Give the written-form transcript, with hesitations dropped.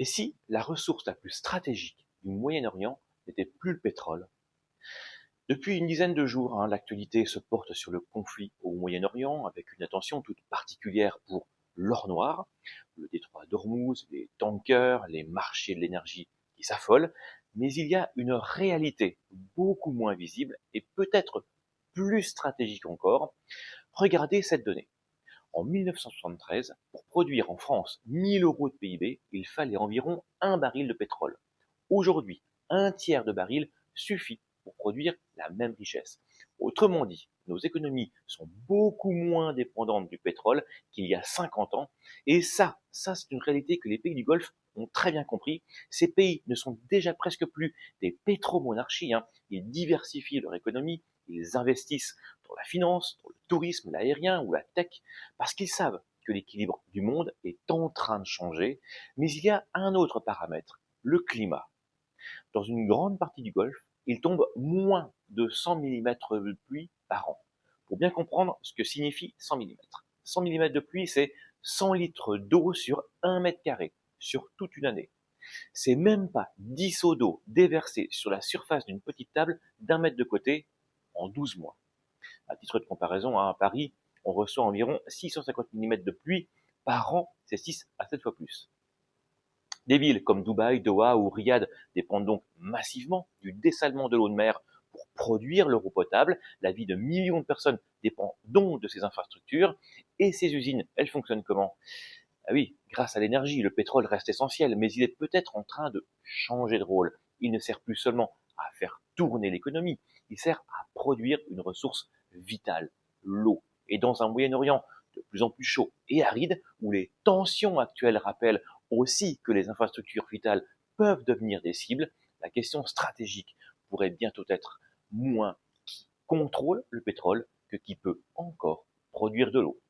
Et si la ressource la plus stratégique du Moyen-Orient n'était plus le pétrole? Depuis une dizaine de jours, l'actualité se porte sur le conflit au Moyen-Orient, avec une attention toute particulière pour l'or noir, le détroit d'Ormuz, les tankers, les marchés de l'énergie qui s'affolent. Mais il y a une réalité beaucoup moins visible et peut-être plus stratégique encore. Regardez cette donnée. En 1973, pour produire en France 1000 euros de PIB, il fallait environ un baril de pétrole. Aujourd'hui, un tiers de baril suffit pour produire la même richesse. Autrement dit, nos économies sont beaucoup moins dépendantes du pétrole qu'il y a 50 ans. Et ça c'est une réalité que les pays du Golfe ont très bien compris. Ces pays ne sont déjà presque plus des pétromonarchies. Ils diversifient leur économie, ils investissent dans la finance, dans le tourisme, l'aérien ou la tech, parce qu'ils savent que l'équilibre du monde est en train de changer. Mais il y a un autre paramètre, le climat. Dans une grande partie du Golfe, il tombe moins de 100 mm de pluie par an. Pour bien comprendre ce que signifie 100 mm. 100 mm de pluie, c'est 100 litres d'eau sur 1 mètre carré, sur toute une année. C'est même pas 10 seaux d'eau déversés sur la surface d'une petite table d'1 mètre de côté en 12 mois. À titre de comparaison, à Paris, on reçoit environ 650 mm de pluie par an, c'est 6 à 7 fois plus. Des villes comme Dubaï, Doha ou Riyad dépendent donc massivement du dessalement de l'eau de mer pour produire leur eau potable. La vie de millions de personnes dépend donc de ces infrastructures. Et ces usines, elles fonctionnent comment? Ah oui, grâce à l'énergie, le pétrole reste essentiel, mais il est peut-être en train de changer de rôle. Il ne sert plus seulement à faire tourner l'économie, il sert à produire une ressource vitale, l'eau. Et dans un Moyen-Orient de plus en plus chaud et aride, où les tensions actuelles rappellent aussi que les infrastructures vitales peuvent devenir des cibles, la question stratégique pourrait bientôt être moins qui contrôle le pétrole que qui peut encore produire de l'eau.